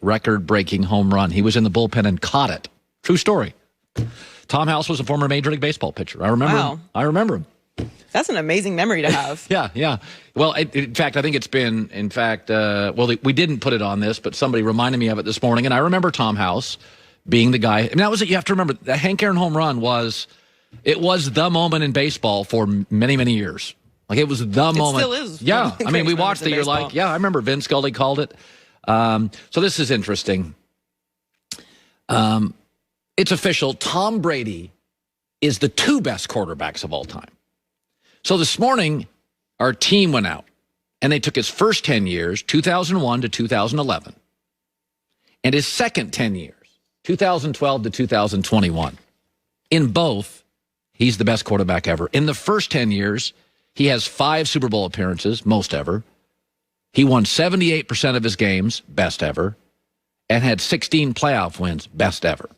record-breaking home run. He was in the bullpen and caught it. True story. Tom House was a former Major League Baseball pitcher. I remember him. I remember him. That's an amazing memory to have. Yeah. Well, in fact, I think it's been, we didn't put it on this, but somebody reminded me of it this morning, and I remember Tom House being the guy. And that was it. You have to remember, the Hank Aaron home run was the moment in baseball for many, many years. Like, it was the moment. It still is. Yeah. I mean, we watched it. You're like, yeah, I remember Vin Scully called it. So this is interesting. It's official. Tom Brady is the 2 best quarterbacks of all time. So this morning, our team went out, and they took his first 10 years, 2001 to 2011, and his second 10 years, 2012 to 2021. In both, he's the best quarterback ever. In the first 10 years, he has 5 Super Bowl appearances, most ever. He won 78% of his games, best ever, and had 16 playoff wins, best ever.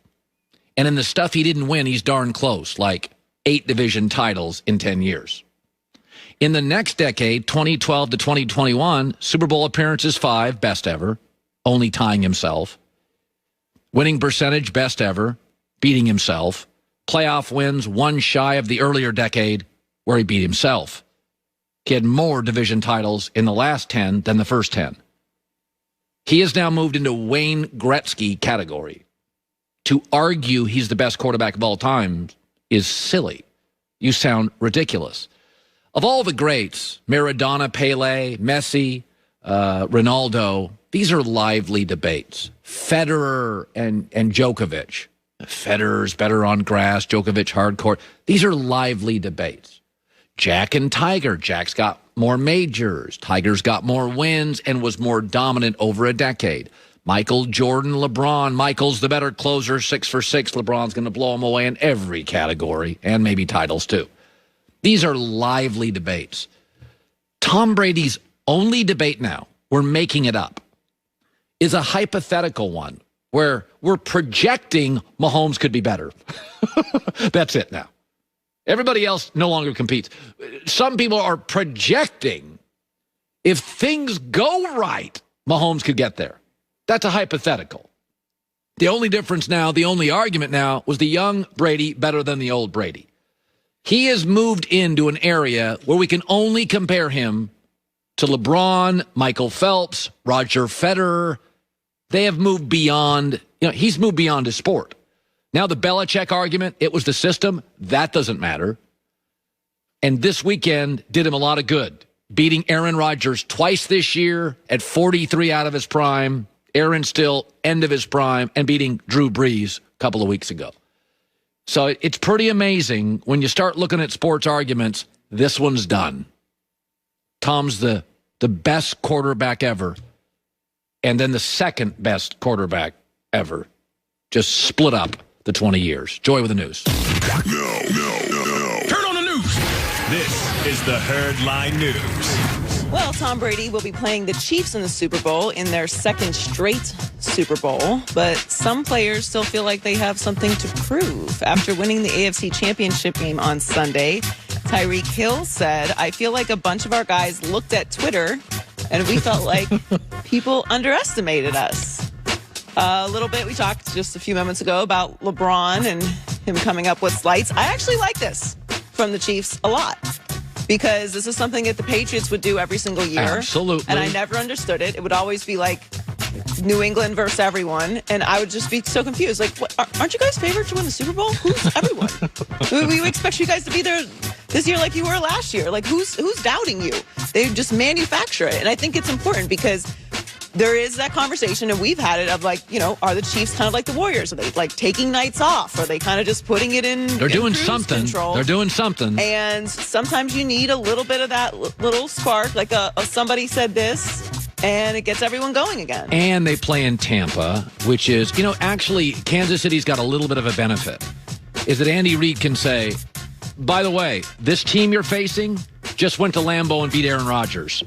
And in the stuff he didn't win, he's darn close, like 8 division titles in 10 years. In the next decade, 2012 to 2021, Super Bowl appearances 5, best ever, only tying himself. Winning percentage, best ever, beating himself. Playoff wins, 1 shy of the earlier decade where he beat himself. He had more division titles in the last 10 than the first 10. He has now moved into Wayne Gretzky category. To argue he's the best quarterback of all time is silly. You sound ridiculous. Of all the greats, Maradona, Pele, Messi, Ronaldo, these are lively debates. Federer and Djokovic. Federer's better on grass, Djokovic hard court. These are lively debates. Jack and Tiger. Jack's got more majors. Tiger's got more wins and was more dominant over a decade. Michael, Jordan, LeBron. Michael's the better closer, 6 for 6. LeBron's going to blow him away in every category, and maybe titles too. These are lively debates. Tom Brady's only debate now, we're making it up, is a hypothetical one where we're projecting Mahomes could be better. That's it now. Everybody else no longer competes. Some people are projecting if things go right, Mahomes could get there. That's a hypothetical. The only difference now, the only argument now, was the young Brady better than the old Brady. He has moved into an area where we can only compare him to LeBron, Michael Phelps, Roger Federer. They have moved beyond, he's moved beyond his sport. Now the Belichick argument, it was the system. That doesn't matter. And this weekend did him a lot of good. Beating Aaron Rodgers twice this year at 43 out of his prime. Aaron still end of his prime, and beating Drew Brees a couple of weeks ago. So it's pretty amazing when you start looking at sports arguments, this one's done. Tom's the best quarterback ever, and then the second best quarterback ever. Just split up the 20 years. Joy with the news. No. Turn on the news. This is the Herdline News. Well, Tom Brady will be playing the Chiefs in the Super Bowl in their second straight Super Bowl, but some players still feel like they have something to prove. After winning the AFC Championship game on Sunday, Tyreek Hill said, "I feel like a bunch of our guys looked at Twitter and we felt like people underestimated us." A little bit, we talked just a few moments ago about LeBron and him coming up with slights. I actually like this from the Chiefs a lot, because this is something that the Patriots would do every single year. Absolutely. And I never understood it. It would always be like New England versus everyone. And I would just be so confused. Like, what, aren't you guys favored to win the Super Bowl? Who's everyone? we expect you guys to be there this year like you were last year. Like, who's doubting you? They just manufacture it. And I think it's important because there is that conversation, and we've had it, of like, are the Chiefs kind of like the Warriors? Are they like taking nights off? Are they kind of just putting it in? They're doing something. Control? They're doing something. And sometimes you need a little bit of that little spark, like a somebody said this, and it gets everyone going again. And they play in Tampa, which is, actually Kansas City's got a little bit of a benefit, is that Andy Reid can say, by the way, this team you're facing just went to Lambeau and beat Aaron Rodgers.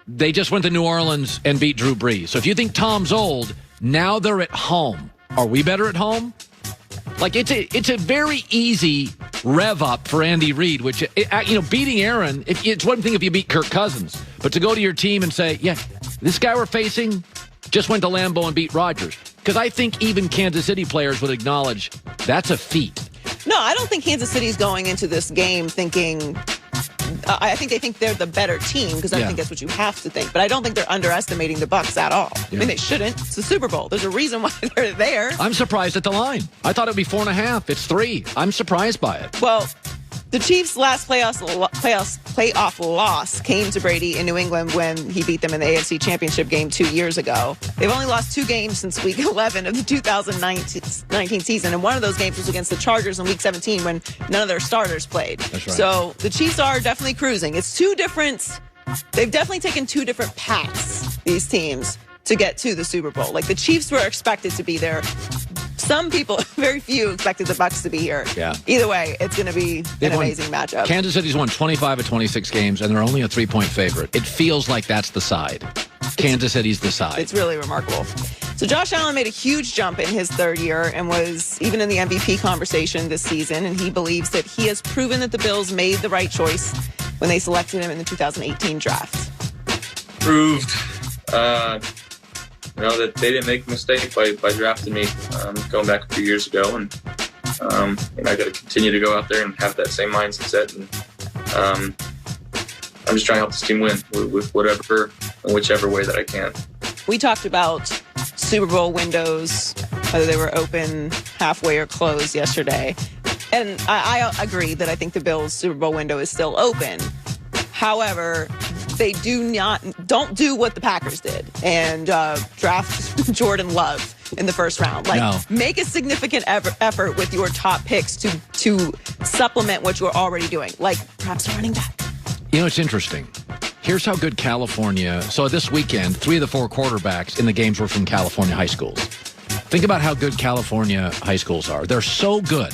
They just went to New Orleans and beat Drew Brees. So if you think Tom's old, now they're at home. Are we better at home? Like, it's a very easy rev up for Andy Reid, which, beating Aaron, it's one thing if you beat Kirk Cousins. But to go to your team and say, yeah, this guy we're facing, just went to Lambeau and beat Rodgers. Because I think even Kansas City players would acknowledge that's a feat. No, I don't think Kansas City's going into this game thinking... I think they think they're the better team because I think that's what you have to think. But I don't think they're underestimating the Bucs at all. I mean, they shouldn't. It's the Super Bowl. There's a reason why they're there. I'm surprised at the line. I thought it would be 4.5. It's 3. I'm surprised by it. Well, the Chiefs' last playoff loss came to Brady in New England when he beat them in the AFC Championship game 2 years ago. They've only lost 2 games since Week 11 of the 2019 season, and one of those games was against the Chargers in Week 17 when none of their starters played. That's right. So the Chiefs are definitely cruising. It's two different. They've definitely taken 2 different paths, these teams, to get to the Super Bowl. Like the Chiefs were expected to be there. Some people, very few, expected the Bucs to be here. Yeah. Either way, it's going to be an amazing matchup. Kansas City's won 25 of 26 games, and they're only a 3-point favorite. It feels like that's the side. Kansas City's the side. It's really remarkable. So Josh Allen made a huge jump in his 3rd year and was even in the MVP conversation this season, and he believes that he has proven that the Bills made the right choice when they selected him in the 2018 draft. Proved. That they didn't make a mistake by drafting me going back a few years ago. And I got to continue to go out there and have that same mindset. And I'm just trying to help this team win with whatever and whichever way that I can. We talked about Super Bowl windows, whether they were open, halfway, or closed yesterday. And I agree that I think the Bills' Super Bowl window is still open. However, they don't do what the Packers did and draft Jordan Love in the first round. Make a significant effort with your top picks to supplement what you're already doing, like perhaps a running back. You know, it's interesting. Here's how good California. So this weekend, 3 of the 4 quarterbacks in the games were from California high schools. Think about how good California high schools are. They're so good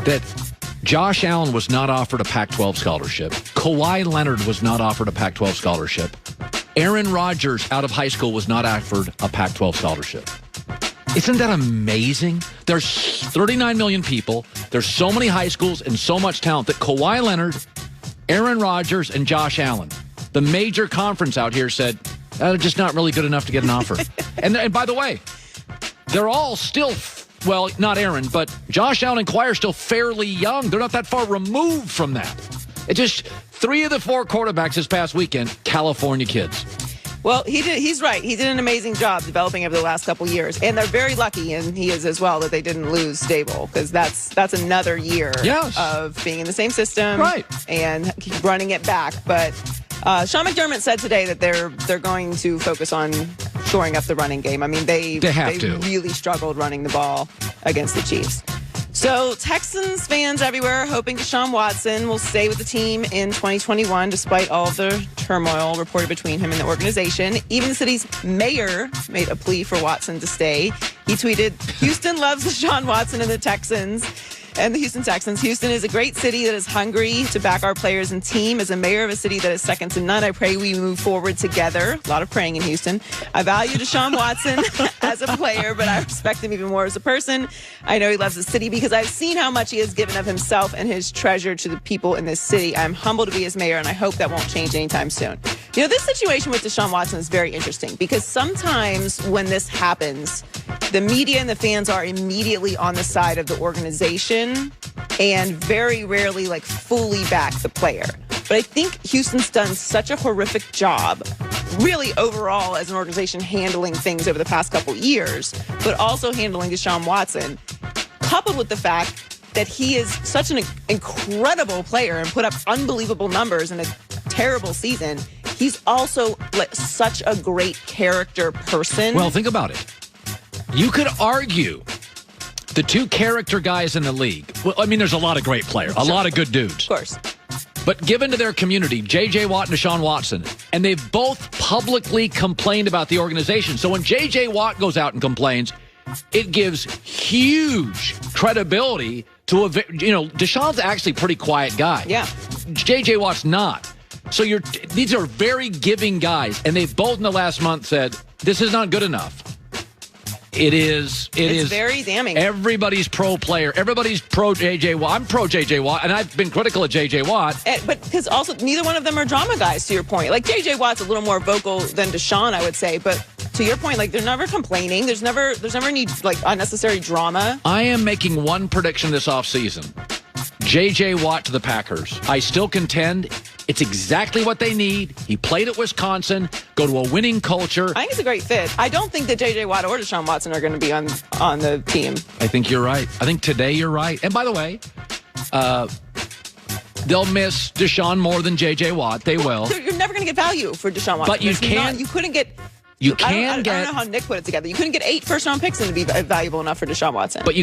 that Josh Allen was not offered a Pac-12 scholarship. Kawhi Leonard was not offered a Pac-12 scholarship. Aaron Rodgers out of high school was not offered a Pac-12 scholarship. Isn't that amazing? There's 39 million people. There's so many high schools and so much talent that Kawhi Leonard, Aaron Rodgers, and Josh Allen, the major conference out here, said, just not really good enough to get an offer. And by the way, they're all still... Well, not Aaron, but Josh Allen and Kawhi are still fairly young. They're not that far removed from that. It just 3 of the 4 quarterbacks this past weekend, California kids. Well, he's right. He did an amazing job developing over the last couple years. And they're very lucky, and he is as well, that they didn't lose Stable, because that's another year of being in the same system and running it back. But Sean McDermott said today that they're going to focus on shoring up the running game. I mean, they really struggled running the ball against the Chiefs. So Texans fans everywhere are hoping Deshaun Watson will stay with the team in 2021 despite all of the turmoil reported between him and the organization. Even the city's mayor made a plea for Watson to stay. He tweeted, "Houston loves Deshaun Watson and the Texans." And the Houston Texans. Houston is a great city that is hungry to back our players and team. As a mayor of a city that is second to none, I pray we move forward together. A lot of praying in Houston. I value Deshaun Watson as a player, but I respect him even more as a person. I know he loves the city because I've seen how much he has given of himself and his treasure to the people in this city. I'm humbled to be his mayor, and I hope that won't change anytime soon. You know, this situation with Deshaun Watson is very interesting because sometimes when this happens, the media and the fans are immediately on the side of the organization and very rarely fully back the player. But I think Houston's done such a horrific job, really overall as an organization, handling things over the past couple years, but also handling Deshaun Watson, coupled with the fact that he is such an incredible player and put up unbelievable numbers in a terrible season. He's also such a great character person. Well, think about it. You could argue the 2 character guys in the league. Well, I mean, there's a lot of great players, a lot of good dudes. Of course. But given to their community, J.J. Watt and Deshaun Watson, and they've both publicly complained about the organization. So when J.J. Watt goes out and complains, it gives huge credibility to Deshaun's actually a pretty quiet guy. Yeah. J.J. Watt's not. So these are very giving guys, and they've both in the last month said, this is not good enough. It is. It's very damning. Everybody's pro player. Everybody's pro J.J. Watt. I'm pro J.J. Watt, and I've been critical of J.J. Watt. But because also neither one of them are drama guys, to your point. Like, J.J. Watt's a little more vocal than Deshaun, I would say. But to your point, like, they're never complaining. There's never any, like, unnecessary drama. I am making one prediction this offseason. J.J. Watt to the Packers. I still contend it's exactly what they need. He played at Wisconsin, go to a winning culture. I think it's a great fit. I don't think that J.J. Watt or Deshaun Watson are going to be on the team. I think you're right. I think today you're right. And by the way, they'll miss Deshaun more than J.J. Watt. They will. You're never going to get value for Deshaun Watson. But you couldn't get. I don't know how Nick put it together. You couldn't get 8 first-round picks and to be valuable enough for Deshaun Watson. But you